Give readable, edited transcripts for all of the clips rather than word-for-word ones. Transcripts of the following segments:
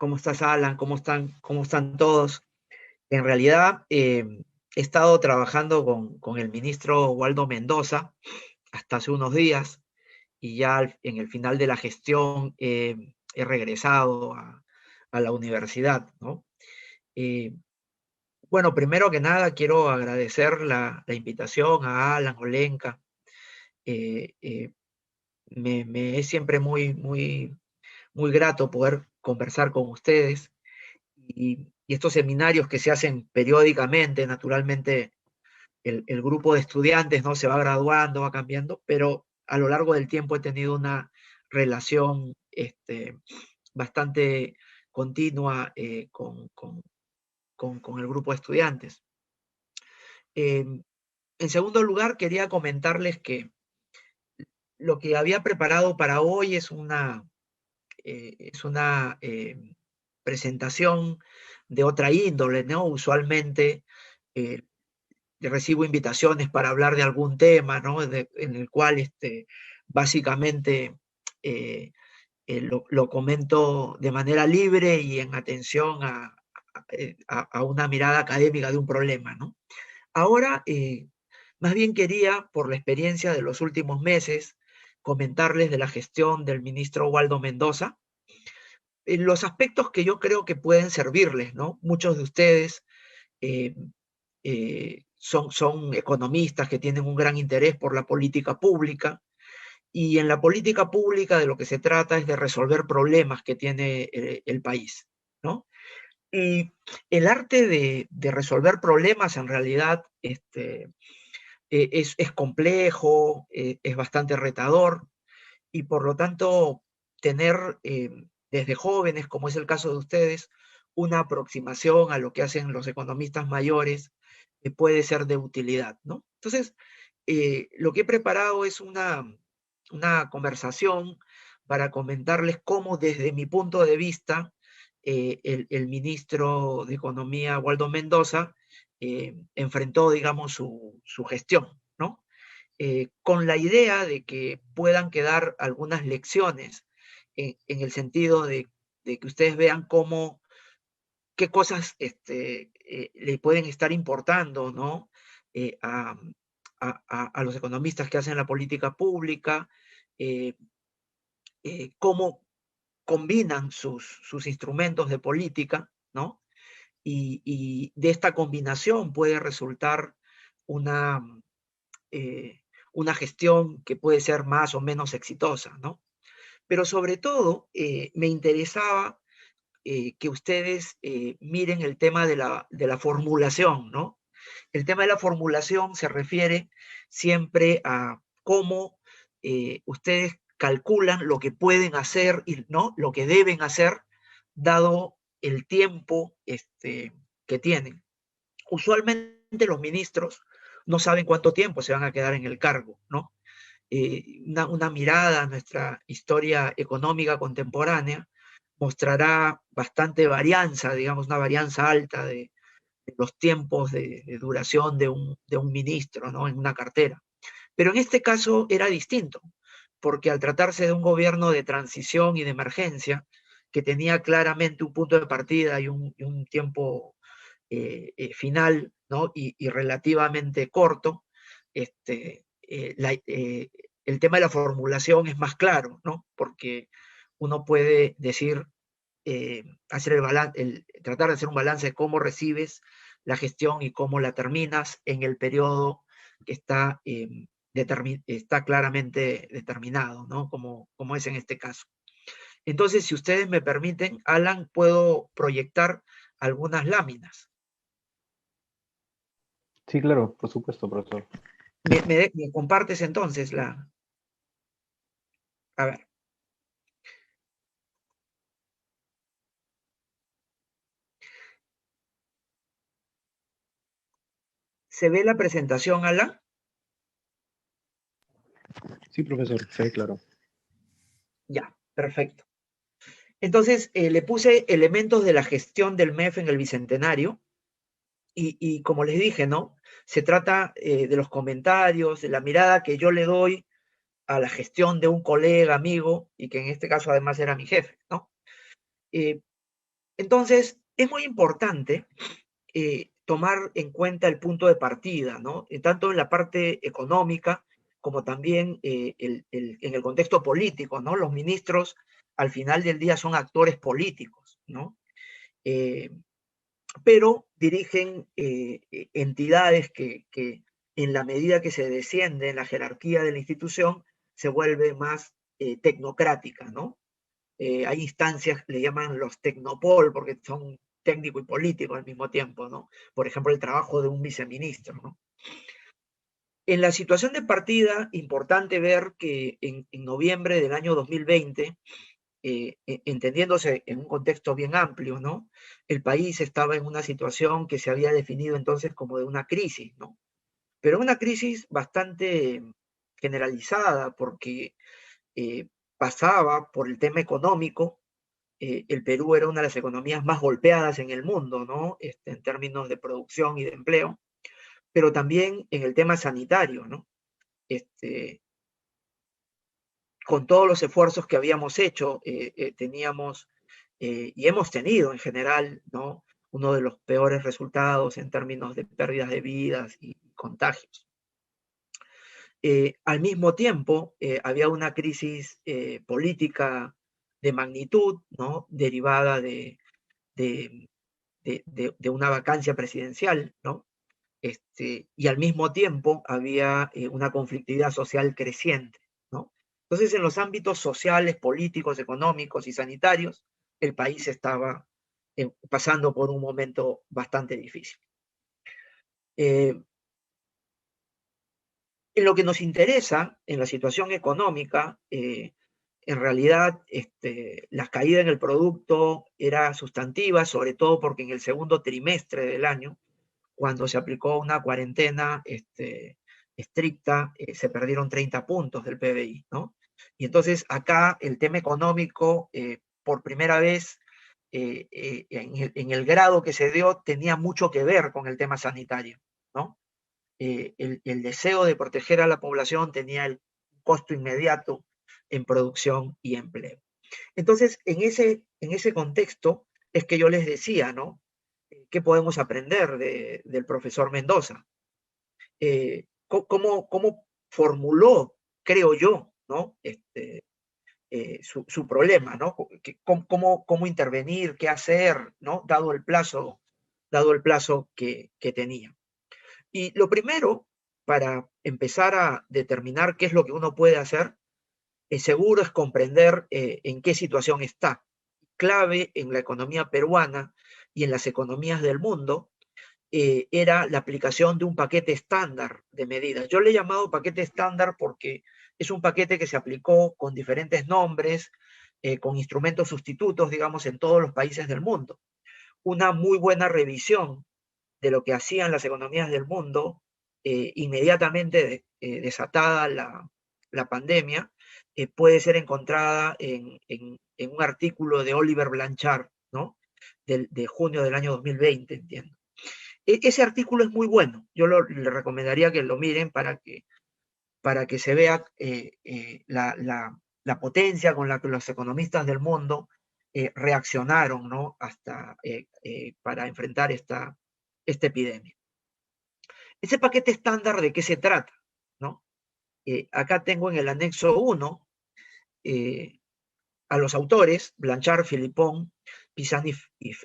¿Cómo estás, Alan? Cómo están todos? En realidad, he estado trabajando con el ministro Waldo Mendoza hasta hace unos días y ya en el final de la gestión he regresado a la universidad, ¿no? Eh, bueno, primero que nada quiero agradecer la invitación a Alan Olenka. Eh, eh, me es siempre muy grato poder conversar con ustedes. Y estos seminarios que se hacen periódicamente, naturalmente el grupo de estudiantes no se va graduando, va cambiando, pero a lo largo del tiempo he tenido una relación bastante continua con el grupo de estudiantes. Eh, en segundo lugar, quería comentarles que lo que había preparado para hoy es una presentación de otra índole, ¿no? Usualmente eh, recibo invitaciones para hablar de algún tema, ¿no? En el cual básicamente eh, lo comento de manera libre y en atención a una mirada académica de un problema, ¿no? Ahora, más bien quería, por la experiencia de los últimos meses, comentarles de la gestión del ministro Waldo Mendoza, los aspectos que yo creo que pueden servirles, ¿no? Muchos de ustedes eh, son economistas que tienen un gran interés por la política pública, y en la política pública de lo que se trata es de resolver problemas que tiene el país, ¿no? Y el arte de resolver problemas en realidad es complejo, es bastante retador, y por lo tanto tener desde jóvenes, como es el caso de ustedes, una aproximación a lo que hacen los economistas mayores puede ser de utilidad, ¿no? Entonces, lo que he preparado es una conversación para comentarles cómo desde mi punto de vista el ministro de Economía, Waldo Mendoza, enfrentó, digamos, su gestión, ¿no? Con la idea de que puedan quedar algunas lecciones en el sentido de que ustedes vean qué cosas le pueden estar importando, ¿no? Eh, a, a los economistas que hacen la política pública, eh, cómo combinan sus instrumentos de política, ¿no? Y de esta combinación puede resultar una, eh, una gestión que puede ser más o menos exitosa, ¿no? Pero sobre todo, me interesaba que ustedes miren el tema de la formulación, ¿no? El tema de la formulación se refiere siempre a cómo ustedes calculan lo que pueden hacer y no lo que deben hacer dado el tiempo que tienen. Usualmente los ministros no saben cuánto tiempo se van a quedar en el cargo, ¿no? Una mirada a nuestra historia económica contemporánea mostrará bastante varianza, digamos, una varianza alta de los tiempos de duración de un ministro, ¿no? En una cartera. Pero en este caso era distinto, porque al tratarse de un gobierno de transición y de emergencia, que tenía claramente un punto de partida y un tiempo final, ¿no? Y relativamente corto, este, el tema de la formulación es más claro, ¿no? Porque uno puede decir, hacer tratar de hacer un balance de cómo recibes la gestión y cómo la terminas en el periodo que está claramente determinado, ¿no? Como es en este caso. Entonces, si ustedes me permiten, Alan, puedo proyectar algunas láminas. Sí, claro, por supuesto, profesor. ¿Me compartes entonces a ver, ¿se ve la presentación, Alan? Sí, profesor, sí, claro. Ya, perfecto. Entonces, le puse elementos de la gestión del MEF en el Bicentenario y como les dije, ¿no? Se trata de los comentarios, de la mirada que yo le doy a la gestión de un colega, amigo, y que en este caso además era mi jefe, ¿no? Eh, Entonces, es muy importante tomar en cuenta el punto de partida, ¿no? Tanto en la parte económica como también en el contexto político, ¿no? Los ministros al final del día son actores políticos, ¿no? Eh, pero dirigen entidades que en la medida que se desciende en la jerarquía de la institución se vuelve más tecnocrática, ¿no? Hay instancias, le llaman los tecnopol, porque son técnico y político al mismo tiempo, ¿no? Por ejemplo, el trabajo de un viceministro, ¿no? En la situación de partida, importante ver que en noviembre del año 2020, entendiéndose en un contexto bien amplio, ¿no? El país estaba en una situación que se había definido entonces como de una crisis, ¿no? Pero una crisis bastante generalizada, porque eh, pasaba por el tema económico. El Perú era una de las economías más golpeadas en el mundo, ¿no? En términos de producción y de empleo, pero también en el tema sanitario, ¿no? Este, con todos los esfuerzos que habíamos hecho, teníamos y hemos tenido en general, ¿no? Uno de los peores resultados en términos de pérdidas de vidas y contagios. Al mismo tiempo, había una crisis política de magnitud, ¿no? Derivada de, de una vacancia presidencial, ¿no? Y al mismo tiempo había una conflictividad social creciente, ¿no? Entonces, en los ámbitos sociales, políticos, económicos y sanitarios, el país estaba pasando por un momento bastante difícil. En lo que nos interesa, en la situación económica, en realidad la caída en el producto era sustantiva, sobre todo porque en el segundo trimestre del año, cuando se aplicó una cuarentena estricta, se perdieron 30 puntos del PBI, ¿no? Y entonces acá el tema económico, por primera vez, en el grado que se dio, tenía mucho que ver con el tema sanitario, ¿no? El deseo de proteger a la población tenía el costo inmediato en producción y empleo. Entonces, en ese contexto es que yo les decía, ¿no? ¿Qué podemos aprender del profesor Mendoza? ¿Cómo formuló, creo yo, ¿no? Su problema, ¿no? Cómo intervenir, qué hacer, ¿no? Dado el plazo que tenía. Y lo primero, para empezar a determinar qué es lo que uno puede hacer, seguro es comprender en qué situación está. Clave en la economía peruana y en las economías del mundo era la aplicación de un paquete estándar de medidas. Yo le he llamado paquete estándar porque es un paquete que se aplicó con diferentes nombres, con instrumentos sustitutos, digamos, en todos los países del mundo. Una muy buena revisión de lo que hacían las economías del mundo, inmediatamente desatada la pandemia, puede ser encontrada en un artículo de Oliver Blanchard, ¿no? De junio del año 2020, entiendo. Ese artículo es muy bueno. Yo le recomendaría que lo miren para que se vea la potencia con la que los economistas del mundo reaccionaron, ¿no? Para enfrentar esta epidemia. Ese paquete estándar, ¿de qué se trata? ¿No? Acá tengo en el anexo 1 a los autores, Blanchard, Philippon, Pisani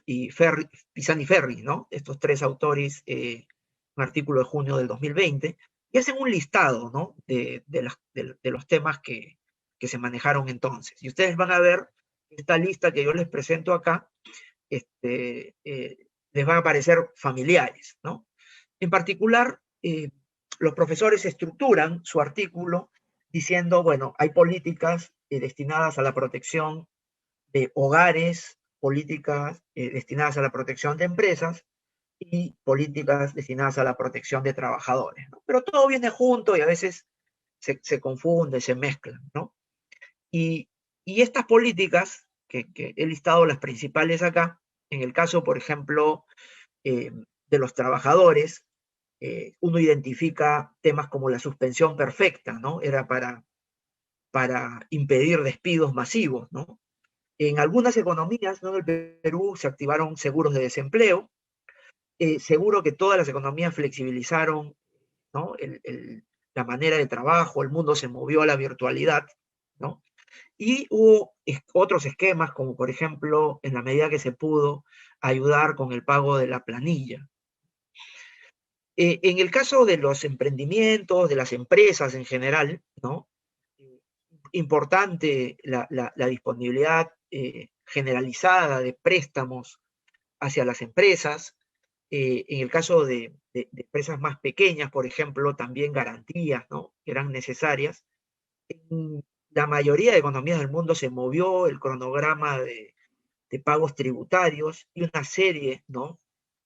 y Ferri, ¿no? Estos tres autores, un artículo de junio del 2020, y hacen un listado, ¿no? De los temas que se manejaron entonces. Y ustedes van a ver esta lista que yo les presento acá, les van a parecer familiares, ¿no? En particular, los profesores estructuran su artículo diciendo, bueno, hay políticas destinadas a la protección de hogares, políticas destinadas a la protección de empresas y políticas destinadas a la protección de trabajadores, ¿no? Pero todo viene junto y a veces se confunde, se mezclan, ¿no? Y, y estas políticas, que he listado las principales acá, en el caso, por ejemplo, de los trabajadores, uno identifica temas como la suspensión perfecta, ¿no? Era para impedir despidos masivos, ¿no? En algunas economías, ¿no? En el Perú se activaron seguros de desempleo, seguro que todas las economías flexibilizaron, ¿no? La manera de trabajo, el mundo se movió a la virtualidad, ¿no? Y hubo otros esquemas, como por ejemplo, en la medida que se pudo, ayudar con el pago de la planilla. En el caso de los emprendimientos, de las empresas en general, ¿no? Importante la disponibilidad generalizada de préstamos hacia las empresas. En el caso de empresas más pequeñas, por ejemplo, también garantías, ¿no? Que eran necesarias. En la mayoría de economías del mundo se movió el cronograma de pagos tributarios y una serie, ¿no?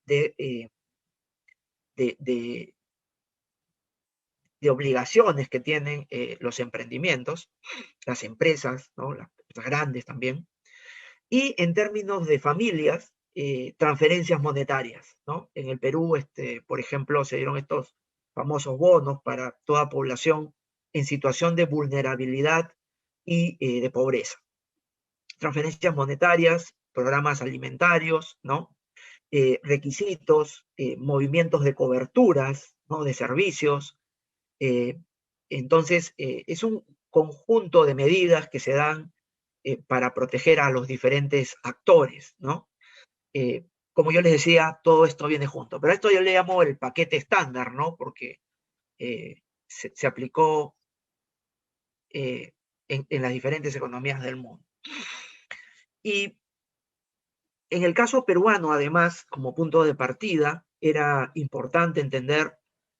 de, eh, de, de, de obligaciones que tienen los emprendimientos, las empresas, ¿no? Las empresas grandes también. Y en términos de familias, transferencias monetarias, ¿no? En el Perú, por ejemplo, se dieron estos famosos bonos para toda población en situación de vulnerabilidad y de pobreza. Transferencias monetarias, programas alimentarios, ¿no? Requisitos, movimientos de coberturas, ¿no? De servicios. Eh, entonces, es un conjunto de medidas que se dan para proteger a los diferentes actores, ¿no? Como yo les decía, todo esto viene junto, pero a esto yo le llamo el paquete estándar, ¿no? Porque se aplicó en las diferentes economías del mundo. Y en el caso peruano, además, como punto de partida, era importante entender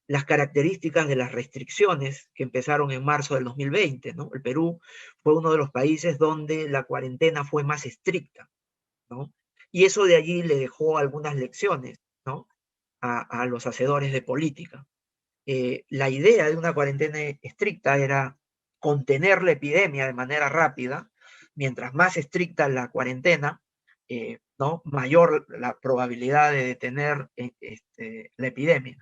las características de las restricciones que empezaron en marzo del 2020, ¿no? El Perú fue uno de los países donde la cuarentena fue más estricta, ¿no? Y eso de allí le dejó algunas lecciones, ¿no? A los hacedores de política. La idea de una cuarentena estricta era contener la epidemia de manera rápida. Mientras más estricta la cuarentena, ¿no? Mayor la probabilidad de detener la epidemia.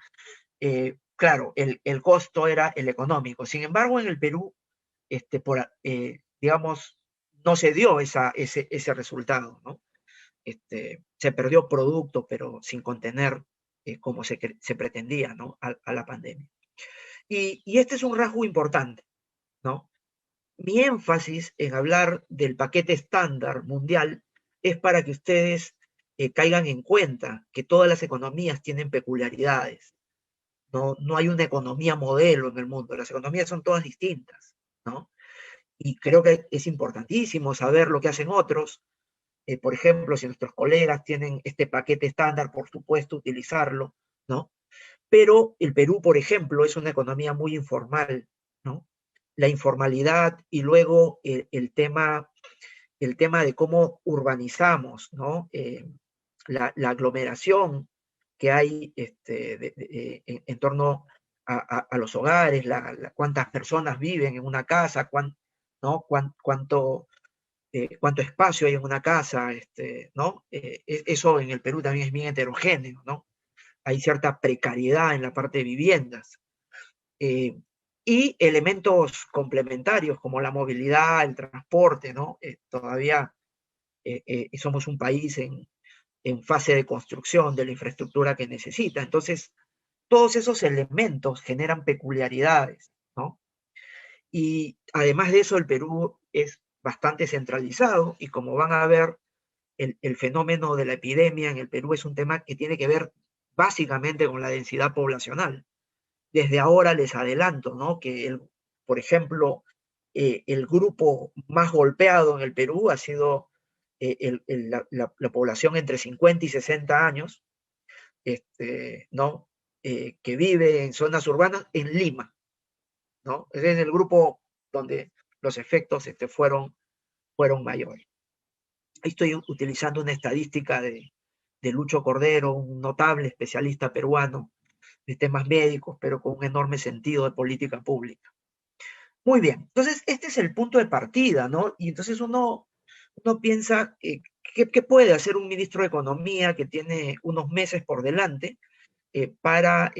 Claro, el costo era el económico. Sin embargo, en el Perú, digamos, no se dio ese resultado, ¿no? Se perdió producto, pero sin contener como se pretendía, ¿no? A la pandemia. Y este es un rasgo importante, ¿no? Mi énfasis en hablar del paquete estándar mundial es para que ustedes caigan en cuenta que todas las economías tienen peculiaridades. No hay una economía modelo en el mundo, las economías son todas distintas, ¿no? Y creo que es importantísimo saber lo que hacen otros. Por ejemplo, si nuestros colegas tienen este paquete estándar, por supuesto, utilizarlo, ¿no? Pero el Perú, por ejemplo, es una economía muy informal, ¿no? La informalidad y luego el tema de cómo urbanizamos, ¿no? La aglomeración que hay en torno a los hogares, cuántas personas viven en una casa, ¿no? Cuánto espacio hay en una casa, ¿no? Eso en el Perú también es bien heterogéneo, ¿no? Hay cierta precariedad en la parte de viviendas. Eh, y elementos complementarios como la movilidad, el transporte, ¿no? Todavía somos un país en fase de construcción de la infraestructura que necesita. Entonces, todos esos elementos generan peculiaridades, ¿no? Y además de eso, el Perú es bastante centralizado y como van a ver, el fenómeno de la epidemia en el Perú es un tema que tiene que ver básicamente con la densidad poblacional. Desde ahora les adelanto, ¿no? Que, por ejemplo, el grupo más golpeado en el Perú ha sido la población entre 50 y 60 años, ¿no? Que vive en zonas urbanas en Lima, ¿no? Ese es el grupo donde los efectos fueron mayores. Ahí estoy utilizando una estadística de Lucho Cordero, un notable especialista peruano de temas médicos, pero con un enorme sentido de política pública. Muy bien, entonces este es el punto de partida, ¿no? Y entonces uno piensa, ¿qué puede hacer un ministro de Economía que tiene unos meses por delante para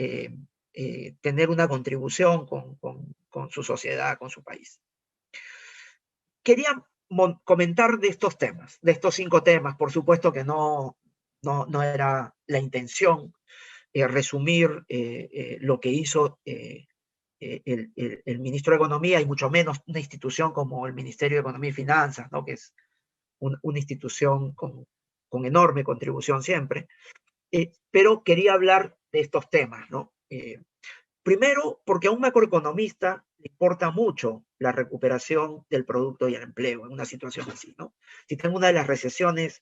tener una contribución con su sociedad, con su país? Quería comentar de estos temas, de estos 5 temas. Por supuesto que no era la intención resumir lo que hizo el ministro de Economía, y mucho menos una institución como el Ministerio de Economía y Finanzas, ¿no? Que es una institución con enorme contribución siempre. Pero quería hablar de estos temas, ¿no? Primero, porque a un macroeconomista le importa mucho la recuperación del producto y el empleo en una situación así, ¿no? Si tengo una de las recesiones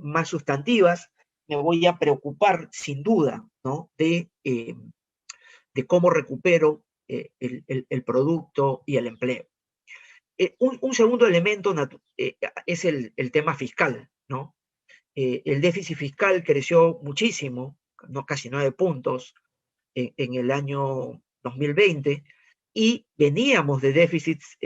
más sustantivas, me voy a preocupar sin duda, ¿no? De cómo recupero el producto y el empleo. Un segundo elemento es el tema fiscal, ¿no? El déficit fiscal creció muchísimo, no, casi 9 puntos en el año 2020, y veníamos de déficits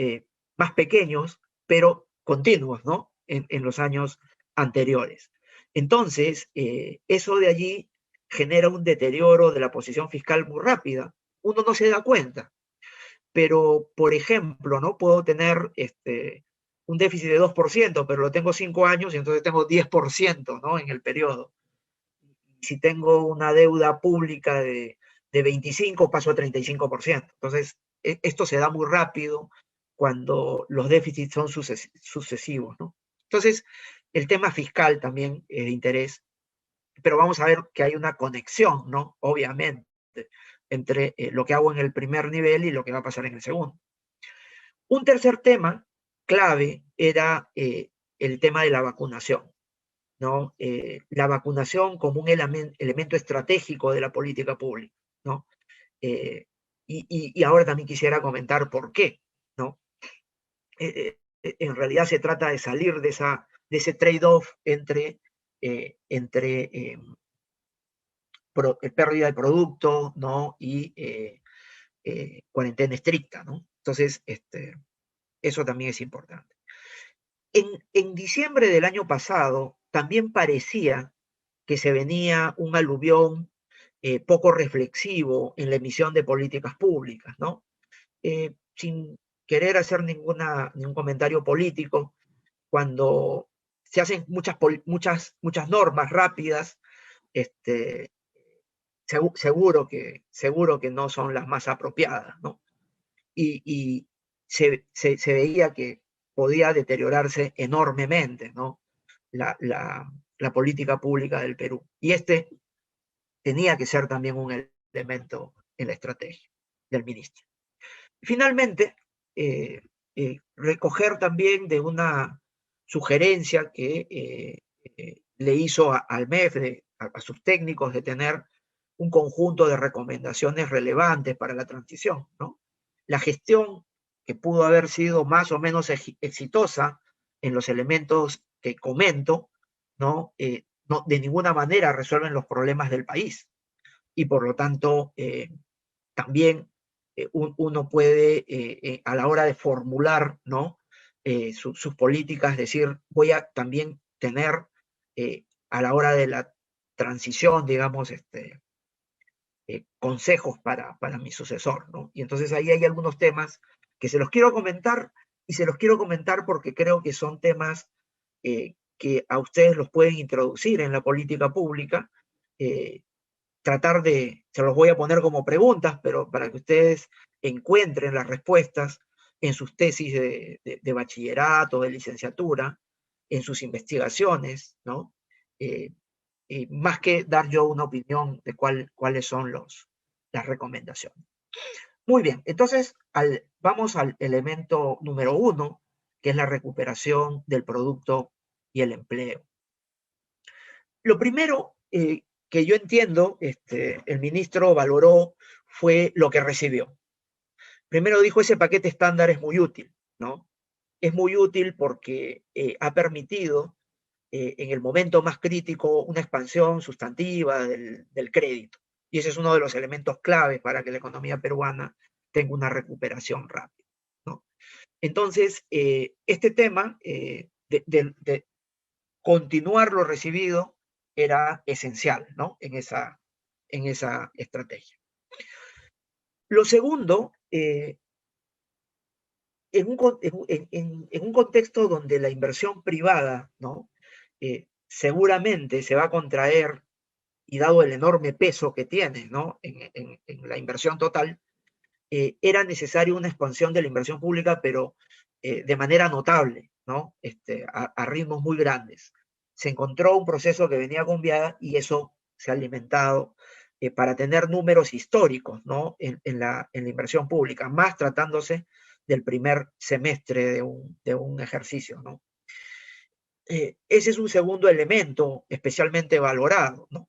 más pequeños, pero continuos, ¿no? En los años anteriores. Entonces, eso de allí genera un deterioro de la posición fiscal muy rápida. Uno no se da cuenta, pero, por ejemplo, ¿no? Puedo tener un déficit de 2%, pero lo tengo 5 años y entonces tengo 10%, ¿no? En el periodo. Si tengo una deuda pública de 25, paso a 35%. Entonces, esto se da muy rápido cuando los déficits son sucesivos, ¿no? Entonces, el tema fiscal también es de interés, pero vamos a ver que hay una conexión, ¿no? Obviamente, entre lo que hago en el primer nivel y lo que va a pasar en el segundo. Un tercer tema clave era el tema de la vacunación, ¿no? La vacunación como un elemento estratégico de la política pública, ¿no? Y ahora también quisiera comentar por qué, ¿no? En realidad se trata de salir de ese trade-off entre pérdida de producto, ¿no? Y cuarentena estricta, ¿no? Entonces, eso también es importante. En diciembre del año pasado también parecía que se venía un aluvión poco reflexivo en la emisión de políticas públicas, ¿no? Sin querer hacer ningún comentario político, cuando se hacen muchas normas rápidas, seguro que no son las más apropiadas, ¿no? Y se veía que podía deteriorarse enormemente, ¿no? La política pública del Perú. Y tenía que ser también un elemento en la estrategia del ministro. Finalmente, recoger también de una sugerencia que le hizo al MEF, a sus técnicos, de tener un conjunto de recomendaciones relevantes para la transición, ¿no? La gestión, que pudo haber sido más o menos exitosa en los elementos que comento, ¿no? No, de ninguna manera resuelven los problemas del país, y por lo tanto también uno puede a la hora de formular, ¿no? Sus políticas, decir, voy a también tener a la hora de la transición, digamos, consejos para mi sucesor, ¿no? Y entonces ahí hay algunos temas que se los quiero comentar, y se los quiero comentar porque creo que son temas que a ustedes los pueden introducir en la política pública. Se los voy a poner como preguntas, pero para que ustedes encuentren las respuestas en sus tesis de bachillerato, de licenciatura, en sus investigaciones, ¿no? Más que dar yo una opinión de cuáles son las recomendaciones. Muy bien, entonces vamos al elemento número 1, que es la recuperación del producto y el empleo. Lo primero que yo entiendo, el ministro valoró, fue lo que recibió. Primero dijo, ese paquete estándar es muy útil, ¿no? Es muy útil porque ha permitido en el momento más crítico una expansión sustantiva del crédito. Y ese es uno de los elementos claves para que la economía peruana tenga una recuperación rápida, ¿no? Entonces, este tema de continuar lo recibido era esencial, ¿no? En esa estrategia. Lo segundo en un contexto donde la inversión privada, ¿no? Seguramente se va a contraer, y dado el enorme peso que tiene, ¿no? En la inversión total, era necesaria una expansión de la inversión pública, pero de manera notable, ¿no? A ritmos muy grandes. Se encontró un proceso que venía bombeada y eso se ha alimentado para tener números históricos, ¿no? En la inversión pública, más tratándose del primer semestre de un ejercicio, ¿no? Ese es un segundo elemento especialmente valorado, ¿no?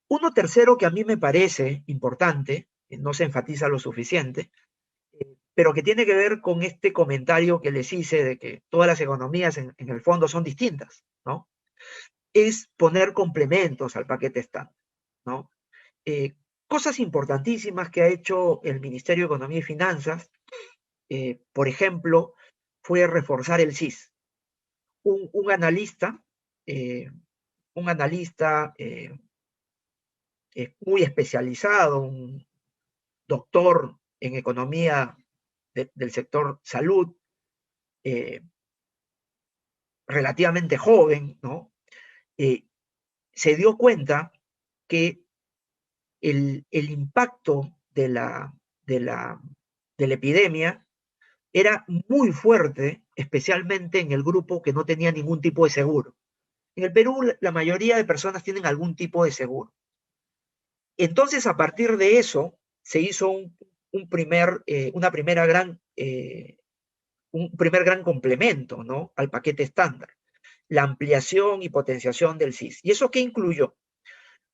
Uno tercero que a mí me parece importante, no se enfatiza lo suficiente, pero que tiene que ver con este comentario que les hice de que todas las economías en el fondo son distintas, ¿no? Es poner complementos al paquete estándar, ¿no? Cosas importantísimas que ha hecho el Ministerio de Economía y Finanzas, por ejemplo, fue reforzar el SIS. Un analista, eh, un analista muy especializado, un doctor en economía del sector salud, eh, relativamente joven, ¿no? Eh, se dio cuenta que el impacto de la epidemia era muy fuerte, especialmente en el grupo que no tenía ningún tipo de seguro. En el Perú, la mayoría de personas tienen algún tipo de seguro. Entonces, a partir de eso, se hizo una primera un primer gran complemento, ¿no? Al paquete estándar, la ampliación y potenciación del SIS. ¿Y eso qué incluyó?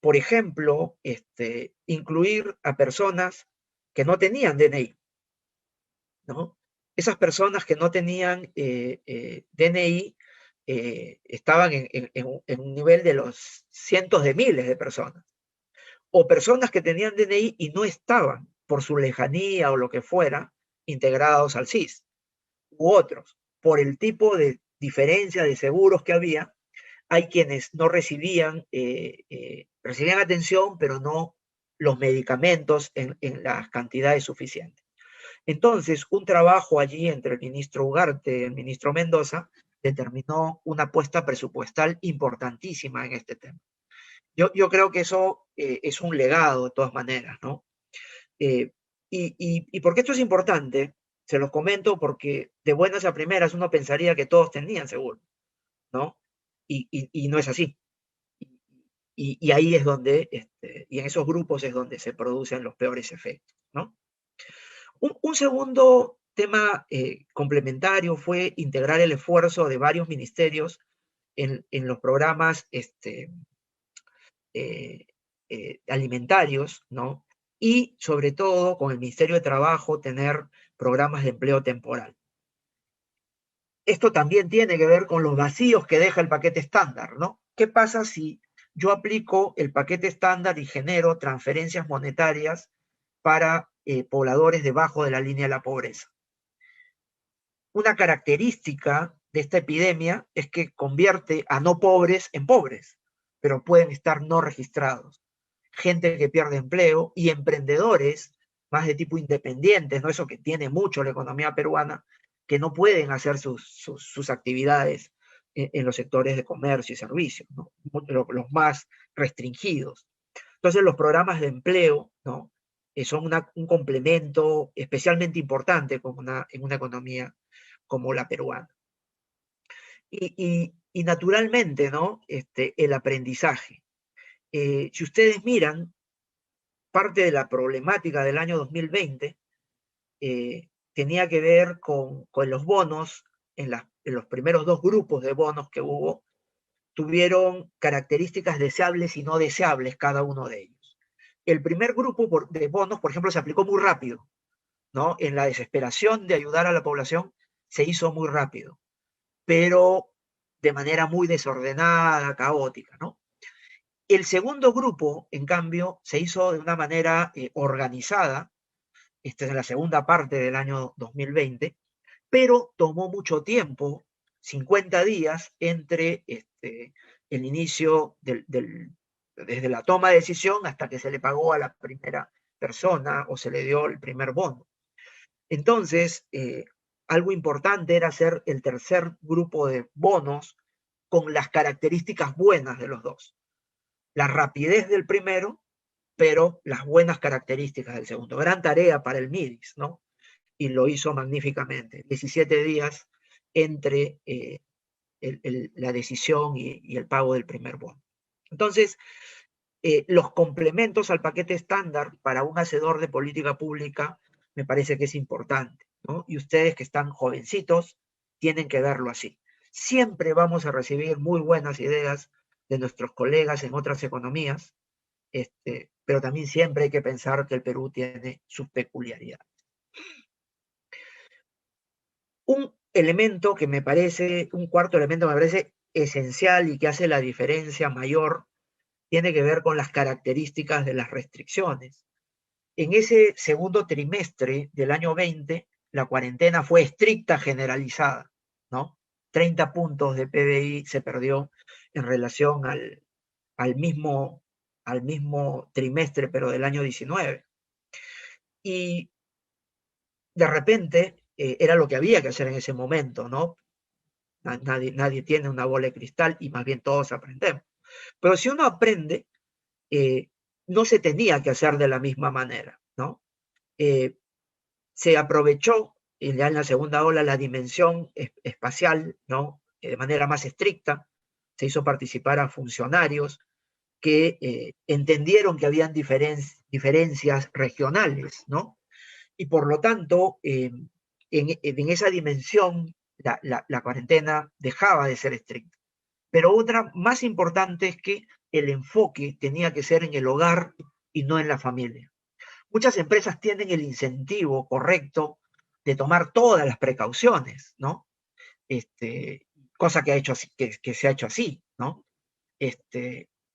Por ejemplo, incluir a personas que no tenían DNI, ¿no? Esas personas que no tenían DNI estaban en un nivel de los cientos de miles de personas. O personas que tenían DNI y no estaban, por su lejanía o lo que fuera, integrados al SIS. U otros, por el tipo de diferencia de seguros que había, hay quienes no recibían atención, pero no los medicamentos en las cantidades suficientes. Entonces, un trabajo allí entre el ministro Ugarte y el ministro Mendoza determinó una apuesta presupuestal importantísima en este tema. Yo creo que eso es un legado de todas maneras, ¿no? Eh, y por qué esto es importante, se los comento porque de buenas a primeras uno pensaría que todos tenían seguro, ¿no? Y no es así. Y ahí es donde, y en esos grupos es donde se producen los peores efectos, ¿no? Un segundo tema complementario fue integrar el esfuerzo de varios ministerios en los programas eh, alimentarios, ¿no? Y sobre todo con el Ministerio de Trabajo tener programas de empleo temporal. Esto también tiene que ver con los vacíos que deja el paquete estándar, ¿no? ¿Qué pasa si yo aplico el paquete estándar y genero transferencias monetarias para pobladores debajo de la línea de la pobreza? Una característica de esta epidemia es que convierte a no pobres en pobres, pero pueden estar no registrados. Gente que pierde empleo y emprendedores más de tipo independientes, ¿no? Eso que tiene mucho la economía peruana, que no pueden hacer sus actividades en los sectores de comercio y servicios, ¿no? Los más restringidos. Entonces, los programas de empleo, ¿no? Son un complemento especialmente importante en una economía como la peruana. Y naturalmente, ¿no? El aprendizaje. Si ustedes miran, parte de la problemática del año 2020 tenía que ver con los bonos, en los primeros dos grupos de bonos que hubo, tuvieron características deseables y no deseables cada uno de ellos. El primer grupo de bonos, por ejemplo, se aplicó muy rápido, ¿no? En la desesperación de ayudar a la población, se hizo muy rápido, pero de manera muy desordenada, caótica, ¿no? El segundo grupo, en cambio, se hizo de una manera organizada, esta es la segunda parte del año 2020, pero tomó mucho tiempo, 50 días, entre el inicio desde la toma de decisión hasta que se le pagó a la primera persona o se le dio el primer bono. Entonces, algo importante era hacer el tercer grupo de bonos con las características buenas de los dos. La rapidez del primero, pero las buenas características del segundo. Gran tarea para el MIDIS, ¿no? Y lo hizo magníficamente. 17 días entre la decisión y el pago del primer bono. Entonces, los complementos al paquete estándar para un hacedor de política pública me parece que es importante, ¿no? Y ustedes que están jovencitos tienen que verlo así. Siempre vamos a recibir muy buenas ideas de nuestros colegas en otras economías, pero también siempre hay que pensar que el Perú tiene sus peculiaridades. Un elemento que me parece, un cuarto elemento que me parece esencial y que hace la diferencia mayor, tiene que ver con las características de las restricciones. En ese segundo trimestre del año 20, la cuarentena fue estricta, generalizada, ¿no? 30 puntos de PBI se perdió en relación al mismo trimestre, pero del año 19. Y de repente era lo que había que hacer en ese momento, ¿no? Nadie tiene una bola de cristal y más bien todos aprendemos. Pero si uno aprende, no se tenía que hacer de la misma manera, ¿no? Se aprovechó ya en la segunda ola la dimensión espacial, ¿no? De manera más estricta, se hizo participar a funcionarios que entendieron que habían diferencias regionales, ¿no? Y por lo tanto, en esa dimensión, la cuarentena dejaba de ser estricta. Pero otra más importante es que el enfoque tenía que ser en el hogar y no en la familia. Muchas empresas tienen el incentivo correcto de tomar todas las precauciones, ¿no? Cosa que, que se ha hecho así, ¿no?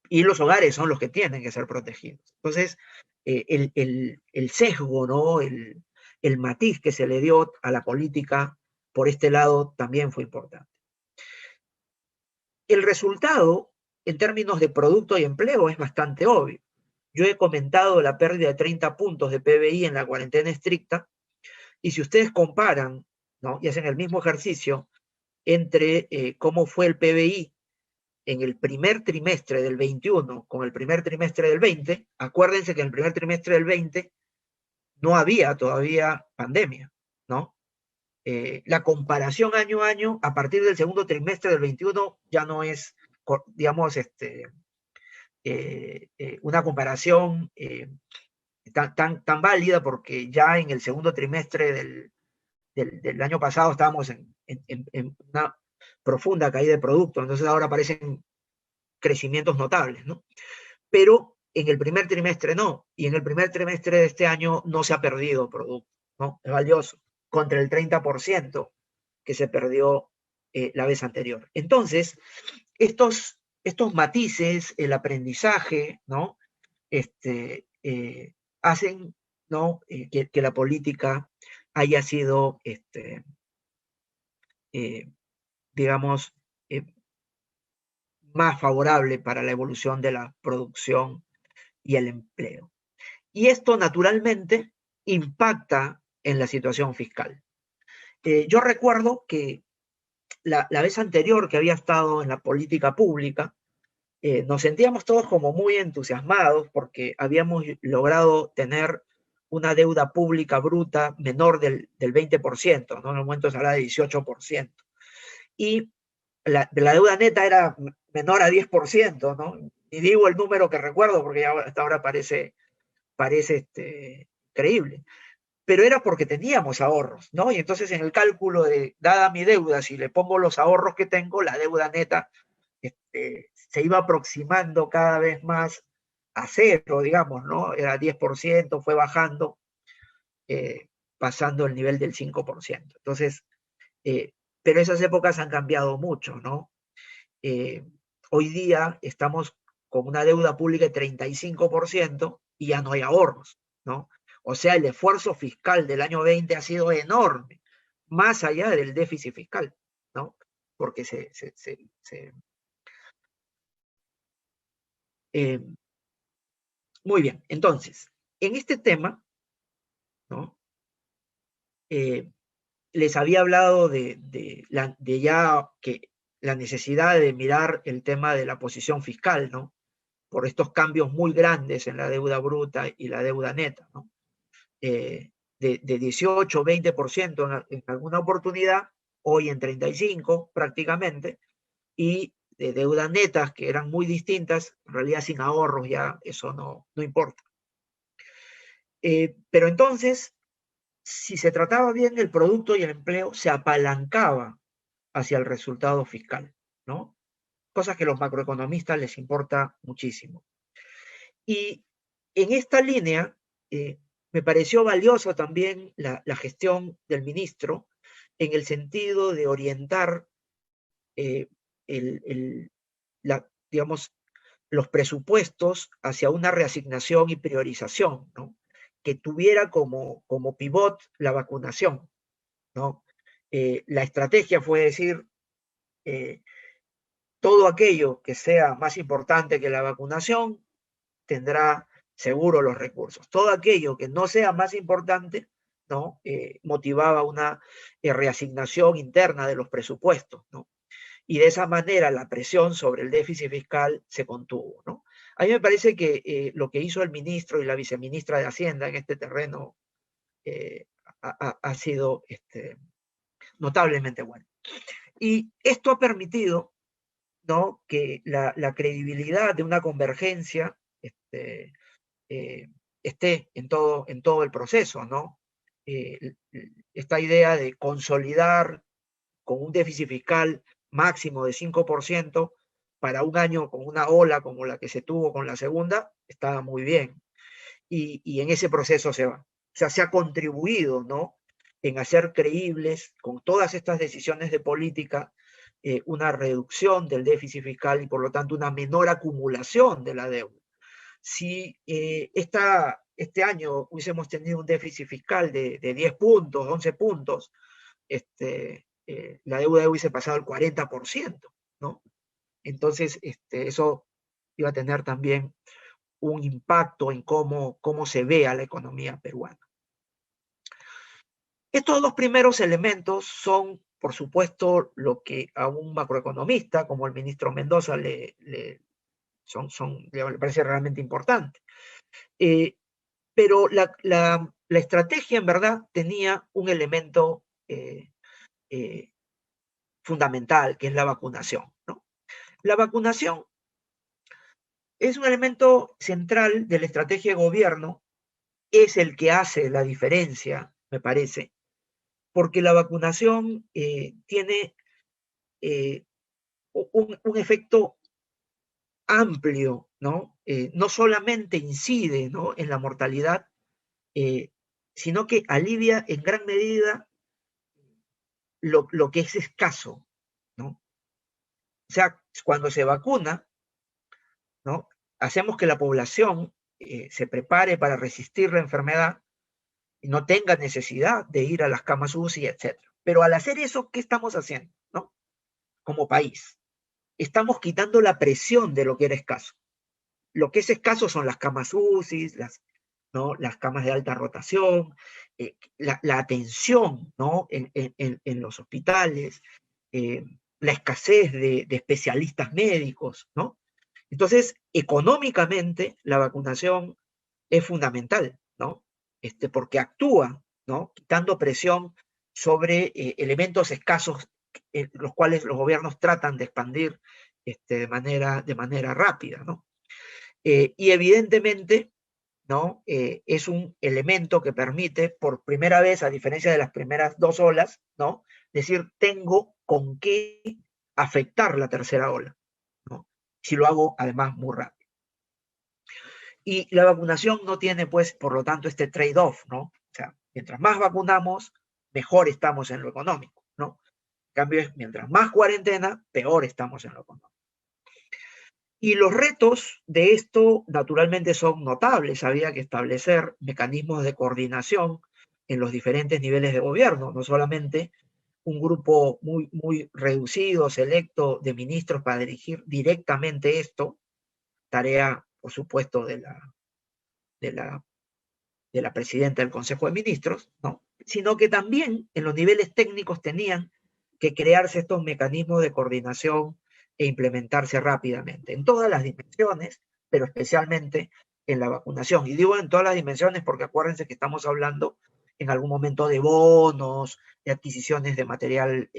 Y los hogares son los que tienen que ser protegidos. Entonces, el sesgo, ¿no? El matiz que se le dio a la política por este lado también fue importante. El resultado, en términos de producto y empleo, es bastante obvio. Yo he comentado la pérdida de 30 puntos de PBI en la cuarentena estricta, y si ustedes comparan, ¿no? Y hacen el mismo ejercicio entre cómo fue el PBI en el primer trimestre del 21 con el primer trimestre del 20, acuérdense que en el primer trimestre del 20 no había todavía pandemia, ¿no? La comparación año a año, a partir del segundo trimestre del 21, ya no es, digamos, una comparación tan válida, porque ya en el segundo trimestre del año pasado estábamos en una profunda caída de producto, entonces ahora aparecen crecimientos notables, ¿no? Pero en el primer trimestre no, y en el primer trimestre de este año no se ha perdido producto, ¿no? Es valioso, contra el 30% que se perdió la vez anterior. Entonces, estos matices, el aprendizaje, ¿no? Hacen, ¿no? Que la política haya sido, digamos, más favorable para la evolución de la producción y el empleo. Y esto naturalmente impacta en la situación fiscal. Yo recuerdo que la vez anterior que había estado en la política pública, nos sentíamos todos como muy entusiasmados porque habíamos logrado tener una deuda pública bruta menor del 20%, ¿no? En el momento se hablaba de 18%. Y la deuda neta era menor a 10%, ¿no? Y digo el número que recuerdo porque ya hasta ahora parece creíble. Pero era porque teníamos ahorros, ¿no? Y entonces en el cálculo de, dada mi deuda, si le pongo los ahorros que tengo, la deuda neta se iba aproximando cada vez más a cero, digamos, ¿no? Era 10%, fue bajando, pasando el nivel del 5%. Entonces, pero esas épocas han cambiado mucho, ¿no? Hoy día estamos con una deuda pública de 35% y ya no hay ahorros, ¿no? O sea, el esfuerzo fiscal del año 20 ha sido enorme, más allá del déficit fiscal, ¿no? Porque muy bien, entonces, en este tema, ¿no? les había hablado de ya que la necesidad de mirar el tema de la posición fiscal, ¿no? Por estos cambios muy grandes en la deuda bruta y la deuda neta, ¿no? De 18, 20% en alguna oportunidad, hoy en 35 prácticamente, y de deudas netas que eran muy distintas, en realidad sin ahorros ya eso no importa. Pero entonces, si se trataba bien el producto y el empleo, se apalancaba hacia el resultado fiscal, ¿no? Cosas que a los macroeconomistas les importa muchísimo. Y en esta línea, me pareció valiosa también la gestión del ministro en el sentido de orientar eh, digamos, los presupuestos hacia una reasignación y priorización, ¿no? Que tuviera como pivot la vacunación, ¿no? La estrategia fue decir, todo aquello que sea más importante que la vacunación tendrá seguro los recursos. Todo aquello que no sea más importante, ¿no? Motivaba una reasignación interna de los presupuestos, ¿no? Y de esa manera la presión sobre el déficit fiscal se contuvo, ¿no? A mí me parece que lo que hizo el ministro y la viceministra de Hacienda en este terreno ha sido notablemente bueno. Y esto ha permitido, ¿no? Que la credibilidad de una convergencia esté en todo el proceso, ¿no? Esta idea de consolidar con un déficit fiscal máximo de 5% para un año con una ola como la que se tuvo con la segunda, estaba muy bien. Y en ese proceso se va. O sea, se ha contribuido, ¿no? En hacer creíbles con todas estas decisiones de política una reducción del déficit fiscal y por lo tanto una menor acumulación de la deuda. Si este año hubiésemos tenido un déficit fiscal de 10 puntos, 11 puntos, la deuda hubiese pasado al 40%, ¿no? Entonces, eso iba a tener también un impacto en cómo se ve a la economía peruana. Estos dos primeros elementos son, por supuesto, lo que a un macroeconomista como el ministro Mendoza le parece realmente importante. Pero la estrategia en verdad tenía un elemento fundamental, que es la vacunación, ¿no? La vacunación es un elemento central de la estrategia de gobierno, es el que hace la diferencia, me parece, porque la vacunación tiene un efecto amplio, ¿no? No solamente incide, ¿no? En la mortalidad, sino que alivia en gran medida lo que es escaso, ¿no? O sea, cuando se vacuna, ¿no? Hacemos que la población se prepare para resistir la enfermedad y no tenga necesidad de ir a las camas UCI, etc. Pero al hacer eso, ¿qué estamos haciendo? ¿No? Como país. Estamos quitando la presión de lo que era escaso. Lo que es escaso son las camas UCI, ¿no? Las camas de alta rotación, la atención, ¿no? En los hospitales, la escasez de especialistas médicos, ¿no? Entonces, económicamente, la vacunación es fundamental, ¿no? Porque actúa, ¿no? Quitando presión sobre elementos escasos, los cuales los gobiernos tratan de expandir de manera rápida, ¿no? Y evidentemente, ¿no? Es un elemento que permite, por primera vez, a diferencia de las primeras dos olas, ¿no? Decir, tengo con qué afectar la tercera ola, ¿no? Si lo hago, además, muy rápido. Y la vacunación no tiene, pues, por lo tanto, este trade-off, ¿no? O sea, mientras más vacunamos, mejor estamos en lo económico, ¿no? En cambio, mientras más cuarentena, peor estamos en lo económico. Y los retos de esto, naturalmente, son notables. Había que establecer mecanismos de coordinación en los diferentes niveles de gobierno, no solamente un grupo muy reducido, selecto de ministros para dirigir directamente esto, tarea, por supuesto, de la presidenta del Consejo de Ministros, ¿no? sino que también en los niveles técnicos tenían que crearse estos mecanismos de coordinación e implementarse rápidamente, en todas las dimensiones, pero especialmente en la vacunación. Y digo en todas las dimensiones porque acuérdense que estamos hablando en algún momento de bonos, de adquisiciones de material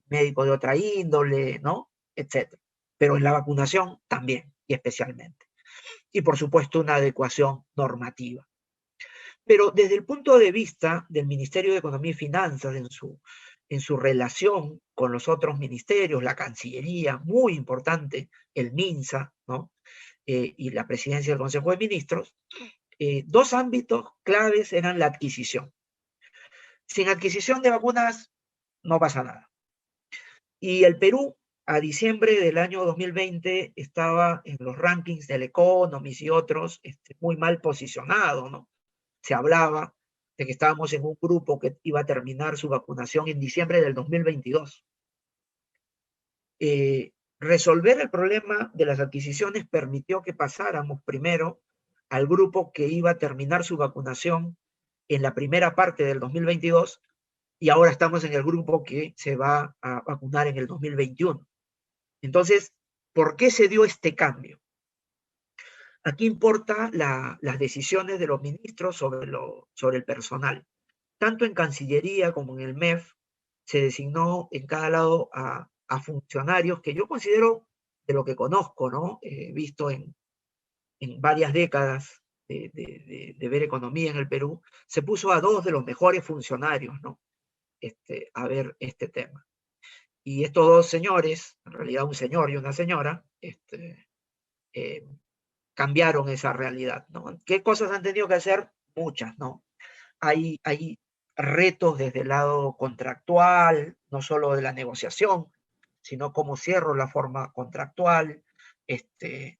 médico de otra índole, ¿no? Etcétera. Pero en la vacunación también, y especialmente. Y por supuesto una adecuación normativa. Pero desde el punto de vista del Ministerio de Economía y Finanzas, en su relación con los otros ministerios, la Cancillería, muy importante, el MINSA, ¿no? Y la Presidencia del Consejo de Ministros, dos ámbitos claves eran la adquisición. Sin adquisición de vacunas no pasa nada. Y el Perú, a diciembre del año 2020, estaba en los rankings del Economist y otros muy mal posicionado, ¿no? Se hablaba de que estábamos en un grupo que iba a terminar su vacunación en diciembre del 2022. Resolver el problema de las adquisiciones permitió que pasáramos primero al grupo que iba a terminar su vacunación en la primera parte del 2022 y ahora estamos en el grupo que se va a vacunar en el 2021. Entonces, ¿por qué se dio este cambio? Aquí importa las decisiones de los ministros sobre el personal. Tanto en Cancillería como en el MEF se designó en cada lado a funcionarios que yo considero, de lo que conozco, ¿no? Visto en varias décadas de ver economía en el Perú, se puso a dos de los mejores funcionarios, ¿no? A ver este tema. Y estos dos señores, en realidad un señor y una señora, cambiaron esa realidad, ¿no? ¿Qué cosas han tenido que hacer? Muchas, ¿no? Hay retos desde el lado contractual, no solo de la negociación, sino cómo cierro la forma contractual,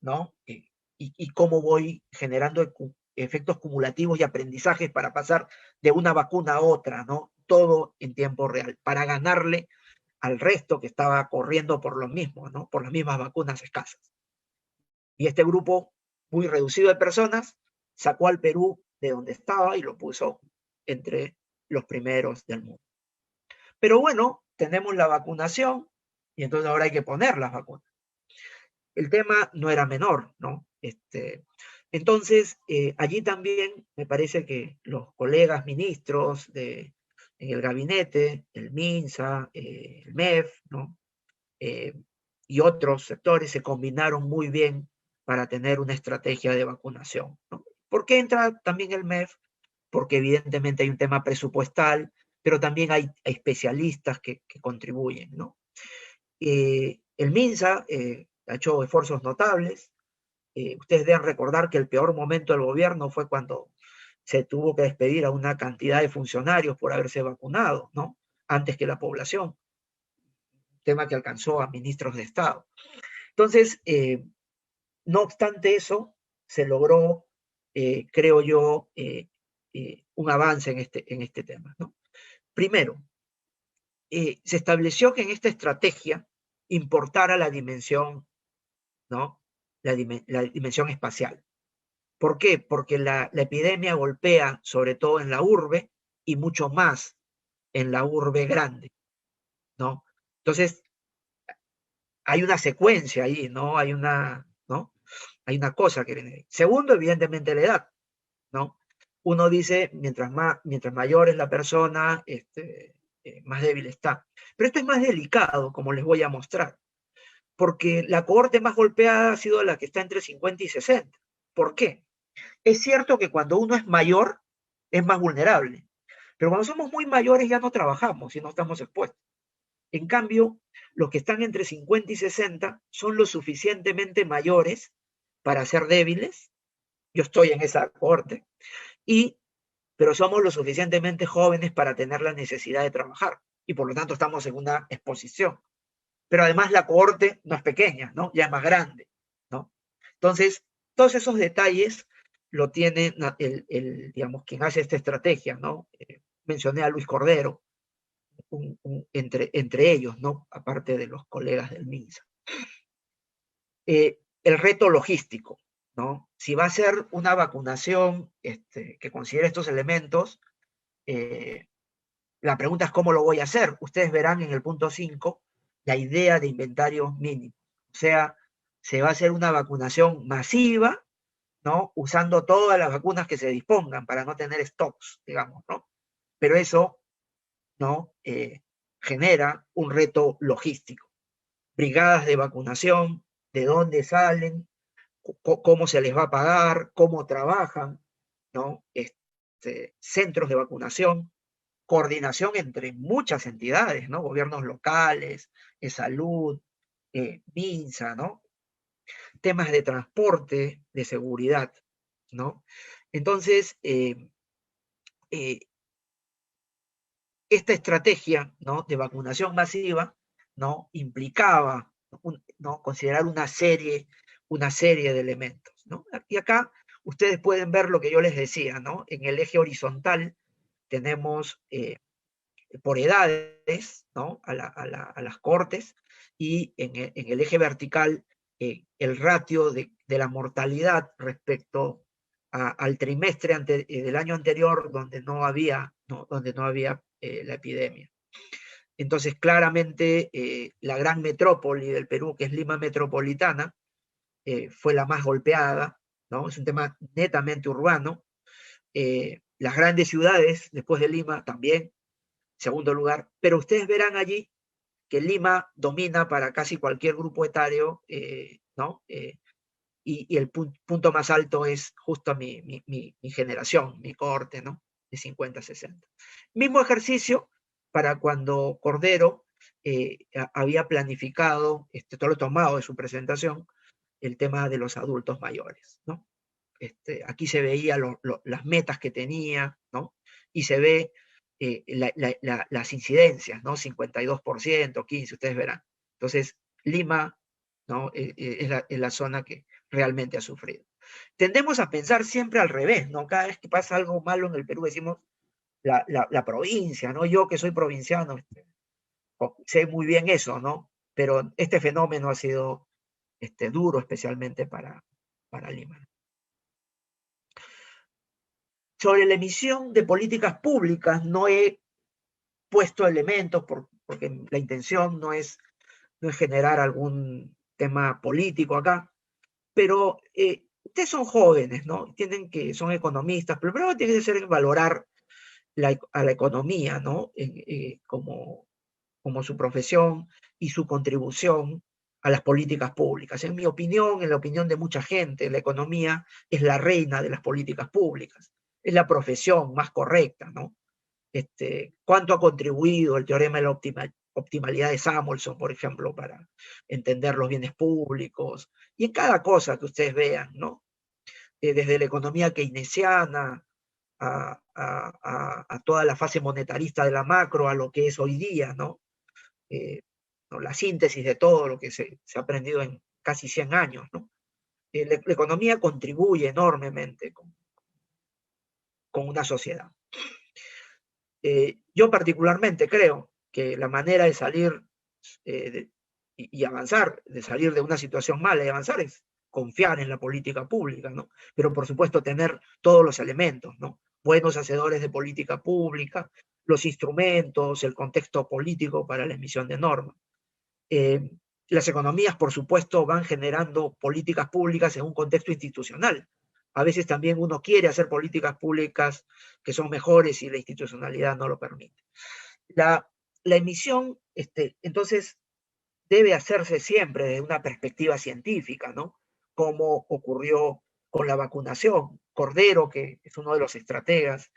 ¿no? Y cómo voy generando efectos cumulativos y aprendizajes para pasar de una vacuna a otra, ¿no? Todo en tiempo real, para ganarle al resto que estaba corriendo por lo mismo, ¿no? Por las mismas vacunas escasas. Y este grupo muy reducido de personas sacó al Perú de donde estaba y lo puso entre los primeros del mundo. Pero bueno, tenemos la vacunación y entonces ahora hay que poner las vacunas. El tema no era menor, ¿no? Entonces, allí también me parece que los colegas ministros en el gabinete, el MINSA, el MEF, ¿no? Y otros sectores se combinaron muy bien para tener una estrategia de vacunación, ¿no? ¿Por qué entra también el MEF? Porque evidentemente hay un tema presupuestal, pero también hay especialistas que contribuyen, ¿no? El MINSA ha hecho esfuerzos notables. Ustedes deben recordar que el peor momento del gobierno fue cuando se tuvo que despedir a una cantidad de funcionarios por haberse vacunado, ¿no? Antes que la población, tema que alcanzó a ministros de Estado. Entonces, no obstante eso, se logró, creo yo, un avance en este tema, ¿no? Primero, se estableció que en esta estrategia importara la dimensión, ¿no? La dimensión espacial. ¿Por qué? Porque la epidemia golpea sobre todo en la urbe y mucho más en la urbe grande, ¿no? Entonces, hay una secuencia ahí, ¿no? ¿no? Hay una cosa que viene. Segundo, evidentemente la edad, ¿no? Uno dice, mientras mayor es la persona, más débil está. Pero esto es más delicado, como les voy a mostrar, porque la cohorte más golpeada ha sido la que está entre 50 y 60. ¿Por qué? Es cierto que cuando uno es mayor, es más vulnerable, pero cuando somos muy mayores ya no trabajamos y no estamos expuestos. En cambio, los que están entre 50 y 60 son lo suficientemente mayores para ser débiles. Yo estoy en esa cohorte. Pero somos lo suficientemente jóvenes para tener la necesidad de trabajar y por lo tanto estamos en una exposición. Pero además la cohorte no es pequeña, ¿no? Ya es más grande, ¿no? Entonces, todos esos detalles lo tiene digamos, quien hace esta estrategia, ¿no? Mencioné a Luis Cordero, entre ellos, ¿no? Aparte de los colegas del MINSA. El reto logístico, ¿no? Si va a ser una vacunación que considere estos elementos, la pregunta es cómo lo voy a hacer. Ustedes verán en el punto 5 la idea de inventarios mínimos. O sea, se va a hacer una vacunación masiva, ¿no? Usando todas las vacunas que se dispongan para no tener stocks, digamos, ¿no? Pero eso, ¿no? Genera un reto logístico. Brigadas de vacunación, de dónde salen, cómo se les va a pagar, cómo trabajan, ¿no? Centros de vacunación, coordinación entre muchas entidades, ¿no? Gobiernos locales, salud, MINSA, ¿no? Temas de transporte, de seguridad, ¿no? Entonces, esta estrategia, ¿no? De vacunación masiva, ¿no? Implicaba, ¿no? Considerar una serie de elementos, ¿no? Y acá ustedes pueden ver lo que yo les decía, ¿no? En el eje horizontal tenemos por edades, ¿no? A las cortes, y en el eje vertical el ratio de la mortalidad respecto al trimestre del año anterior donde no había, ¿no? La epidemia. Entonces, claramente, la gran metrópoli del Perú, que es Lima Metropolitana, fue la más golpeada, ¿no? Es un tema netamente urbano. Las grandes ciudades, después de Lima, también, segundo lugar, pero ustedes verán allí que Lima domina para casi cualquier grupo etario, ¿no? Y el punto más alto es justo mi generación, mi cohorte, ¿no? De 50, 60. Mismo ejercicio para cuando Cordero había planificado, todo lo tomado de su presentación, el tema de los adultos mayores, ¿no? Aquí se veía las metas que tenía, ¿no? Y se ve las incidencias, ¿no? 52%, 15%, ustedes verán. Entonces, Lima, ¿no? Es la zona que realmente ha sufrido. Tendemos a pensar siempre al revés, ¿no? Cada vez que pasa algo malo en el Perú decimos la provincia, ¿no? Yo que soy provinciano, sé muy bien eso, ¿no? Pero este fenómeno ha sido duro, especialmente para Lima. Sobre la emisión de políticas públicas no he puesto elementos porque la intención no es generar algún tema político acá, pero ustedes son jóvenes, ¿no? Son economistas, pero primero tienen que ser valorar a la economía, ¿no? Como su profesión y su contribución a las políticas públicas. En mi opinión, en la opinión de mucha gente, la economía es la reina de las políticas públicas, es la profesión más correcta, ¿no? ¿Cuánto ha contribuido el teorema de la optimalidad de Samuelson, por ejemplo, para entender los bienes públicos? Y en cada cosa que ustedes vean, ¿no? Desde la economía keynesiana a toda la fase monetarista de la macro, a lo que es hoy día, ¿no? ¿No? La síntesis de todo lo que se ha aprendido en casi 100 años, ¿no? La economía contribuye enormemente con una sociedad. Yo particularmente creo que la manera de salir y avanzar, de salir de una situación mala y avanzar es confiar en la política pública, ¿no? Pero por supuesto tener todos los elementos, ¿no? Buenos hacedores de política pública, los instrumentos, el contexto político para la emisión de normas. Las economías, por supuesto, van generando políticas públicas en un contexto institucional. A veces también uno quiere hacer políticas públicas que son mejores y la institucionalidad no lo permite. La emisión, entonces, debe hacerse siempre desde una perspectiva científica, ¿no? Como ocurrió con la vacunación. Cordero, que es uno de los estrategas,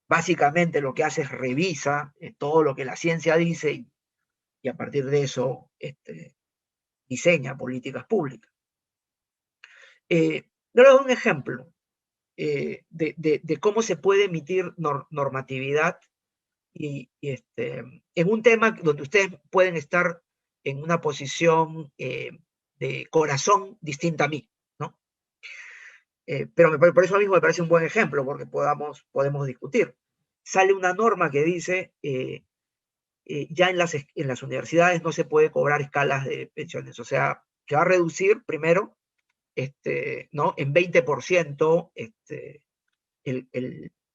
básicamente lo que hace es revisa todo lo que la ciencia dice y a partir de eso diseña políticas públicas. Le doy un ejemplo de cómo se puede emitir normatividad en un tema donde ustedes pueden estar en una posición de corazón distinta a mí, ¿no? Pero por eso mismo me parece un buen ejemplo, porque podemos discutir. Sale una norma que dice ya en las universidades no se puede cobrar escalas de pensiones, o sea, se va a reducir primero, ¿no? En 20%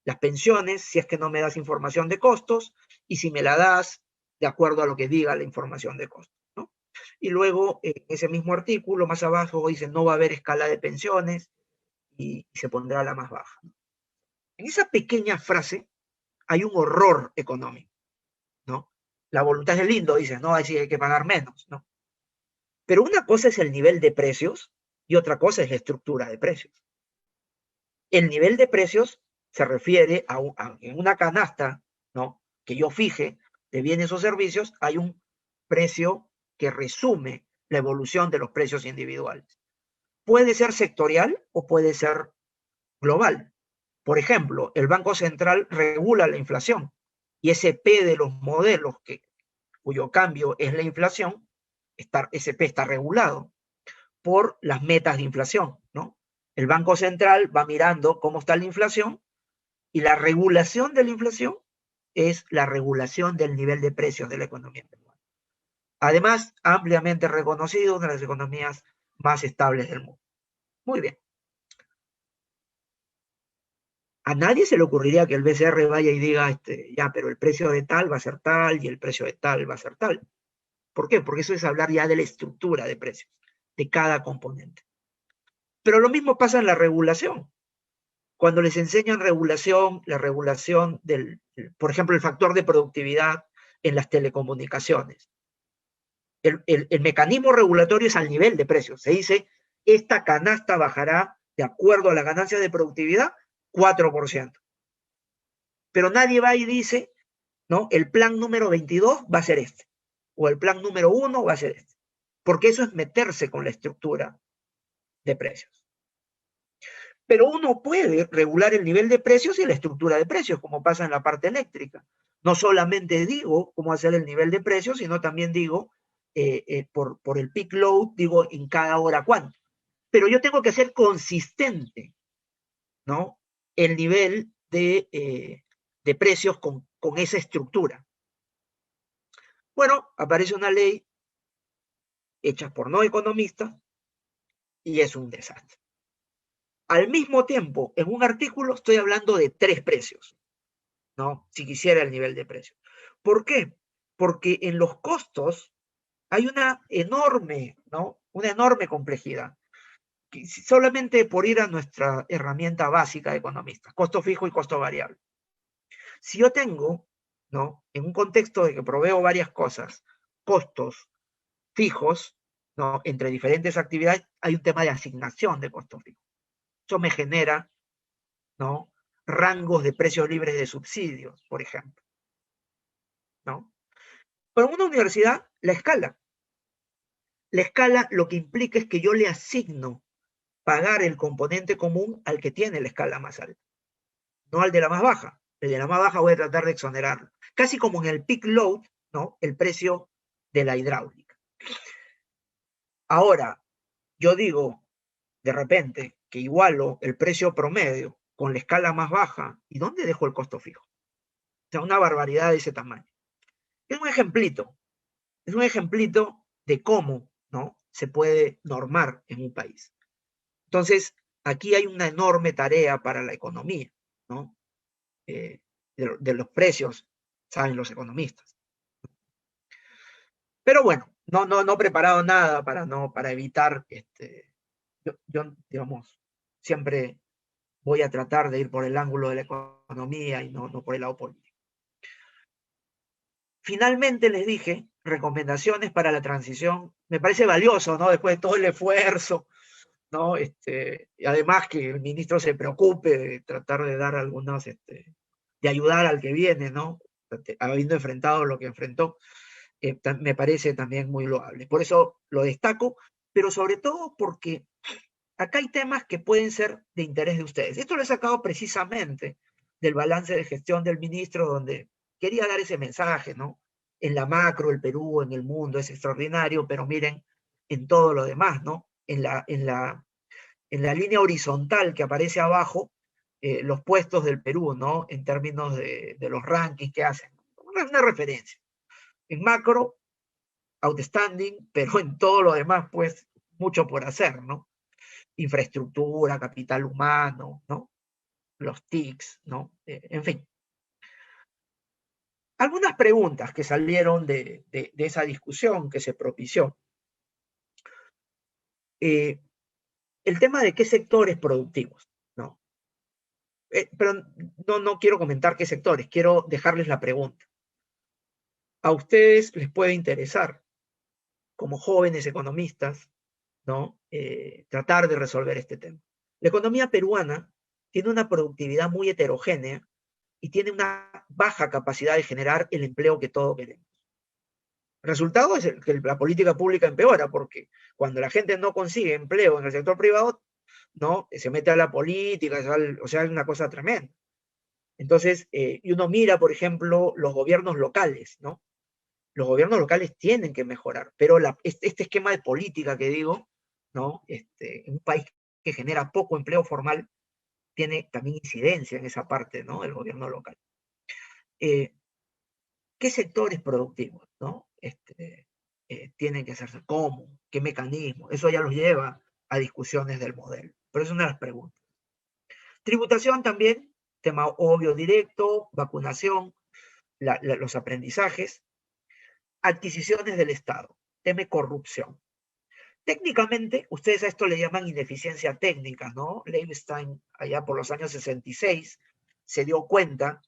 las pensiones, si es que no me das información de costos, y si me la das de acuerdo a lo que diga la información de costo, ¿no? Y luego, en ese mismo artículo, más abajo, dice no va a haber escala de pensiones y se pondrá la más baja. En esa pequeña frase hay un horror económico, ¿no? La voluntad es lindo, dice, no, así hay que pagar menos, ¿no? Pero una cosa es el nivel de precios y otra cosa es la estructura de precios. El nivel de precios se refiere en una canasta, ¿no? Que yo fije de bienes o servicios, hay un precio que resume la evolución de los precios individuales. Puede ser sectorial o puede ser global. Por ejemplo, el Banco Central regula la inflación y ese P de los modelos cuyo cambio es la inflación, ese P está regulado por las metas de inflación, ¿no? El Banco Central va mirando cómo está la inflación y la regulación de la inflación es la regulación del nivel de precios de la economía peruana. Además, ampliamente reconocido, una de las economías más estables del mundo. Muy bien. A nadie se le ocurriría que el BCR vaya y diga, ya, pero el precio de tal va a ser tal y el precio de tal va a ser tal. ¿Por qué? Porque eso es hablar ya de la estructura de precios, de cada componente. Pero lo mismo pasa en la regulación. Cuando les enseñan regulación, la regulación por ejemplo, el factor de productividad en las telecomunicaciones. El mecanismo regulatorio es al nivel de precios. Se dice, esta canasta bajará de acuerdo a la ganancia de productividad 4%. Pero nadie va y dice, ¿no? El plan número 22 va a ser este, o el plan número 1 va a ser este, porque eso es meterse con la estructura de precios. Pero uno puede regular el nivel de precios y la estructura de precios, como pasa en la parte eléctrica. No solamente digo cómo hacer el nivel de precios, sino también digo, por el peak load, digo en cada hora cuánto. Pero yo tengo que ser consistente, ¿no? El nivel de precios con esa estructura. Bueno, aparece una ley hecha por no economistas y es un desastre. Al mismo tiempo, en un artículo estoy hablando de 3 precios, ¿no? Si quisiera el nivel de precios. ¿Por qué? Porque en los costos hay una enorme, ¿no? Una enorme complejidad. Solamente por ir a nuestra herramienta básica de economistas, costo fijo y costo variable. Si yo tengo, ¿no? En un contexto de que proveo varias cosas, costos fijos, ¿no? Entre diferentes actividades, hay un tema de asignación de costos fijos. Eso me genera, ¿no? Rangos de precios libres de subsidios, por ejemplo, ¿no? Pero en una universidad, la escala lo que implica es que yo le asigno pagar el componente común al que tiene la escala más alta, no al de la más baja. El de la más baja voy a tratar de exonerarlo. Casi como en el peak load, ¿no? El precio de la hidráulica. Ahora, yo digo, de repente, que igualo el precio promedio con la escala más baja, ¿y dónde dejo el costo fijo? O sea, una barbaridad de ese tamaño. Es un ejemplito de cómo, ¿no? Se puede normar en un país. Entonces, aquí hay una enorme tarea para la economía, ¿no? De los precios, saben los economistas. Pero bueno, no he preparado nada para evitar, yo, digamos, siempre voy a tratar de ir por el ángulo de la economía y no por el lado político. Finalmente les dije, recomendaciones para la transición. Me parece valioso, ¿no? Después de todo el esfuerzo, ¿no? Y además que el ministro se preocupe de tratar de dar algunos, de ayudar al que viene, ¿no? Habiendo enfrentado lo que enfrentó, me parece también muy loable. Por eso lo destaco, pero sobre todo porque acá hay temas que pueden ser de interés de ustedes. Esto lo he sacado precisamente del balance de gestión del ministro, donde quería dar ese mensaje, ¿no? En la macro, el Perú, en el mundo es extraordinario, pero miren en todo lo demás, ¿no? En la línea horizontal que aparece abajo, los puestos del Perú, ¿no? En términos de los rankings que hacen. Una referencia. En macro, outstanding, pero en todo lo demás, pues, mucho por hacer, ¿no? Infraestructura, capital humano, ¿no? Los TICs, ¿no? En fin. Algunas preguntas que salieron de esa discusión que se propició. El tema de qué sectores productivos, ¿no? Pero no quiero comentar qué sectores, quiero dejarles la pregunta. A ustedes les puede interesar, como jóvenes economistas, ¿no? Tratar de resolver este tema. La economía peruana tiene una productividad muy heterogénea y tiene una baja capacidad de generar el empleo que todos queremos. El resultado es que la política pública empeora, porque cuando la gente no consigue empleo en el sector privado, ¿no? Se mete a la política, o sea, es una cosa tremenda. Entonces, y uno mira, por ejemplo, los gobiernos locales, ¿no? Los gobiernos locales tienen que mejorar, pero este esquema de política que digo, ¿no? En un país que genera poco empleo formal, tiene también incidencia en esa parte, ¿no? Del gobierno local. ¿Qué sectores productivos, ¿no? Tienen que hacerse? ¿Cómo? ¿Qué mecanismo? Eso ya los lleva a discusiones del modelo. Pero es una de las preguntas. Tributación también, tema obvio directo, vacunación, los aprendizajes, adquisiciones del Estado, tema corrupción. Técnicamente, ustedes a esto le llaman ineficiencia técnica, ¿no? Leibstein, allá por los años 66, se dio cuenta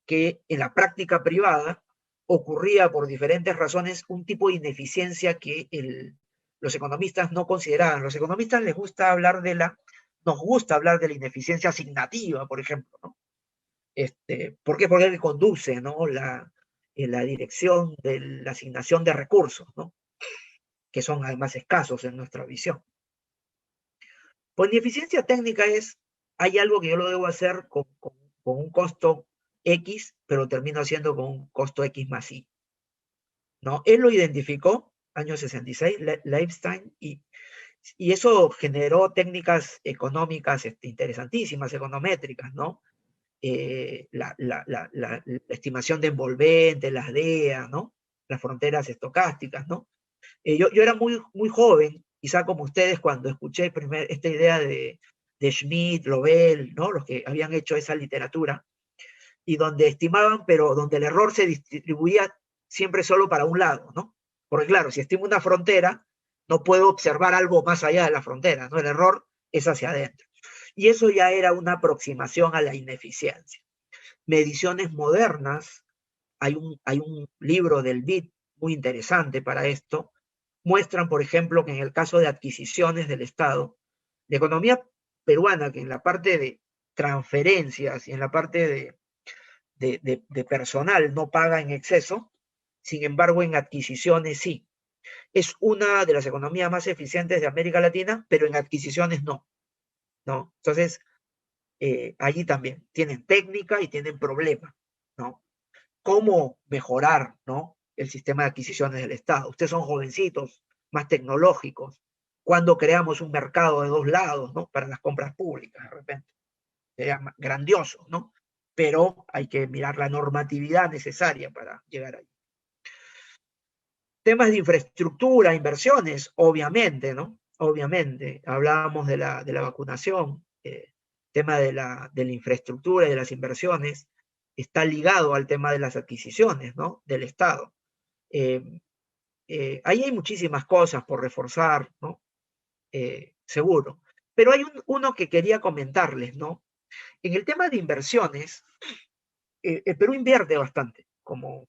que en la práctica privada ocurría por diferentes razones un tipo de ineficiencia que los economistas no consideraban. Los economistas nos gusta hablar de la ineficiencia asignativa, por ejemplo, ¿no? ¿Por qué? Porque conduce, ¿no? la dirección de la asignación de recursos, ¿no? Que son además escasos en nuestra visión. Pues ineficiencia técnica hay algo que yo lo debo hacer con un costo X, pero termino haciendo con un costo X más Y, ¿no? Él lo identificó, año 66, Leibstein, y eso generó técnicas económicas interesantísimas, econométricas, ¿no? La estimación de envolvente, las DEA, ¿no? Las fronteras estocásticas, ¿no? Yo era muy joven, quizá como ustedes, cuando escuché esta idea de Schmidt, Lovell, ¿no? Los que habían hecho esa literatura, y donde estimaban, pero donde el error se distribuía siempre solo para un lado, ¿no? Porque claro, si estimo una frontera, no puedo observar algo más allá de la frontera, ¿no? El error es hacia adentro. Y eso ya era una aproximación a la ineficiencia. Mediciones modernas, hay un libro del BID muy interesante para esto, muestran, por ejemplo, que en el caso de adquisiciones del Estado, la economía peruana, que en la parte de transferencias y en la parte de personal no paga en exceso, sin embargo en adquisiciones sí. Es una de las economías más eficientes de América Latina, pero en adquisiciones no. ¿No? Entonces, allí también tienen técnica y tienen problema, ¿no? ¿Cómo mejorar, ¿no? El sistema de adquisiciones del Estado? Ustedes son jovencitos, más tecnológicos. Cuando creamos un mercado de dos lados, ¿no? Para las compras públicas, de repente. Sería grandioso, ¿no? Pero hay que mirar la normatividad necesaria para llegar ahí. Temas de infraestructura, inversiones, obviamente, ¿no? Obviamente. Hablábamos de la vacunación, tema de la infraestructura y de las inversiones, está ligado al tema de las adquisiciones, ¿no? Del Estado. Ahí hay muchísimas cosas por reforzar, ¿no? Seguro. Pero hay uno que quería comentarles, ¿no? En el tema de inversiones, el Perú invierte bastante como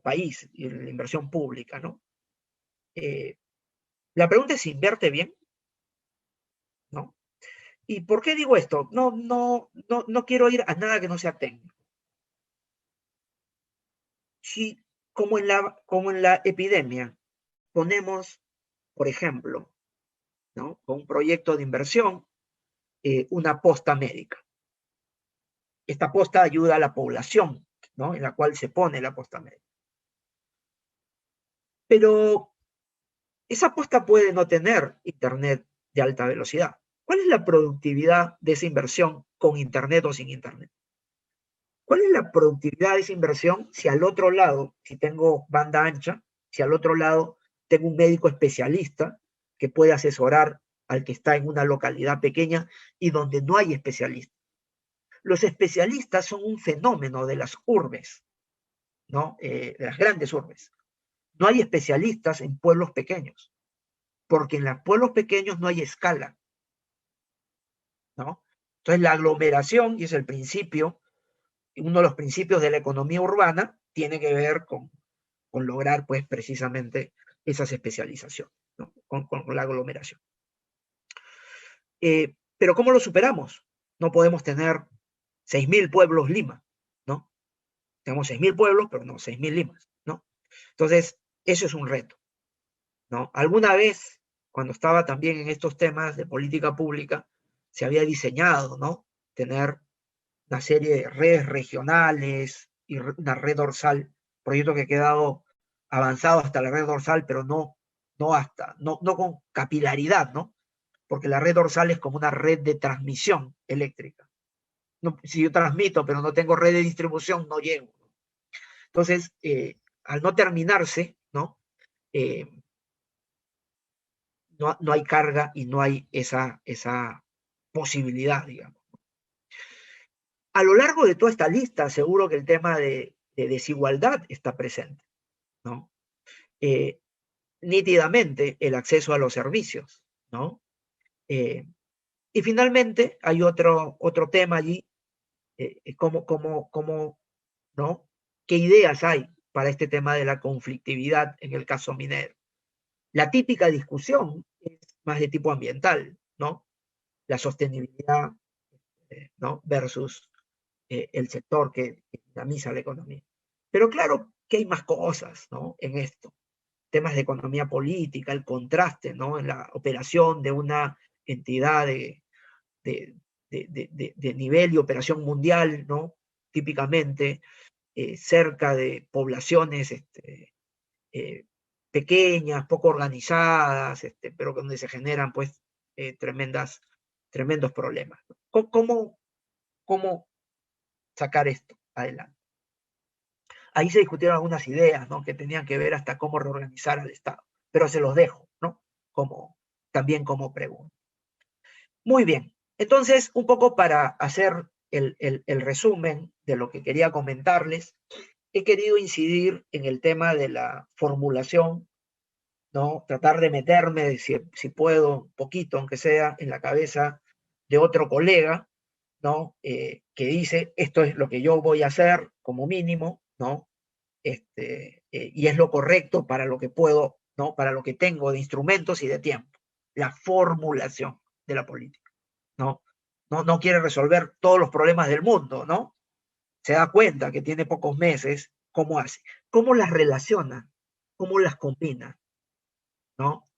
país en la inversión pública, ¿no? La pregunta es si invierte bien, ¿no? ¿Y por qué digo esto? No quiero ir a nada que no sea técnico. Si, como en la epidemia, ponemos, por ejemplo, ¿no? Con un proyecto de inversión, una posta médica. Esta posta ayuda a la población, ¿no? En la cual se pone la posta médica. Pero esa posta puede no tener internet de alta velocidad. ¿Cuál es la productividad de esa inversión con internet o sin internet? ¿Cuál es la productividad de esa inversión si al otro lado, si tengo banda ancha, si al otro lado tengo un médico especialista que puede asesorar al que está en una localidad pequeña y donde no hay especialistas? Los especialistas son un fenómeno de las urbes, ¿no? De las grandes urbes. No hay especialistas en pueblos pequeños, porque en los pueblos pequeños no hay escala, ¿no? Entonces la aglomeración, y es el principio, uno de los principios de la economía urbana, tiene que ver con lograr, pues, precisamente esas especializaciones, ¿no? Con la aglomeración. Pero ¿cómo lo superamos? No podemos tener 6.000 pueblos Lima, ¿no? Tenemos 6.000 pueblos, pero no 6.000 Limas, ¿no? Entonces, eso es un reto, ¿no? Alguna vez, cuando estaba también en estos temas de política pública, se había diseñado, ¿no? Tener una serie de redes regionales y una red dorsal, proyecto que ha quedado avanzado hasta la red dorsal, pero no con capilaridad, ¿no? Porque la red dorsal es como una red de transmisión eléctrica. No, si yo transmito, pero no tengo red de distribución, no llego. Entonces, al no terminarse, ¿no? No hay carga y no hay esa posibilidad, digamos. A lo largo de toda esta lista, seguro que el tema de desigualdad está presente, ¿no? Nítidamente el acceso a los servicios, ¿no? Y finalmente hay otro tema allí, ¿no? ¿Qué ideas hay para este tema de la conflictividad en el caso minero? La típica discusión es más de tipo ambiental, ¿no? La sostenibilidad, ¿no? Versus el sector que dinamiza la economía. Pero claro que hay más cosas, ¿no? En esto. Temas de economía política, el contraste, ¿no? En la operación de una entidad de, de nivel y operación mundial, ¿no? Típicamente cerca de poblaciones eh, pequeñas, poco organizadas, pero donde se generan pues tremendos problemas. ¿Cómo sacar esto adelante? Ahí se discutieron algunas ideas, ¿no? Que tenían que ver hasta cómo reorganizar al Estado, pero se los dejo, ¿no? También como pregunta. Muy bien, entonces un poco para hacer el resumen de lo que quería comentarles, he querido incidir en el tema de la formulación, ¿no? Tratar de meterme, si puedo, un poquito, aunque sea, en la cabeza de otro colega, ¿no? Que dice, esto es lo que yo voy a hacer como mínimo, ¿no? Y es lo correcto para lo que puedo, ¿no? Para lo que tengo de instrumentos y de tiempo. La formulación de la política, ¿no? No quiere resolver todos los problemas del mundo, ¿no? Se da cuenta que tiene pocos meses, ¿cómo hace? ¿Cómo las relaciona? ¿Cómo las combina? ¿No?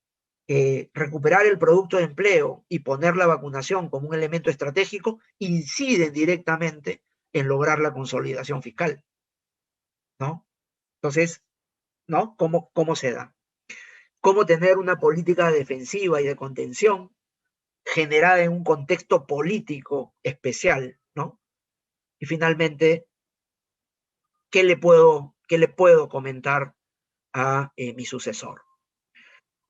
Recuperar el producto de empleo y poner la vacunación como un elemento estratégico incide directamente en lograr la consolidación fiscal, ¿no? Entonces, ¿no? ¿Cómo se da? ¿Cómo tener una política defensiva y de contención generada en un contexto político especial, ¿no? Y finalmente, ¿qué le puedo comentar a mi sucesor?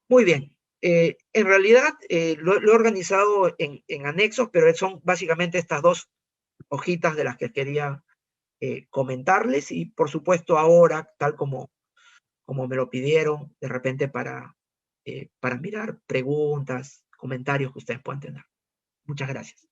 Muy bien. En realidad lo he organizado en anexos, pero son básicamente estas dos hojitas de las que quería comentarles y por supuesto ahora, tal como me lo pidieron, de repente para mirar preguntas, comentarios que ustedes puedan tener. Muchas gracias.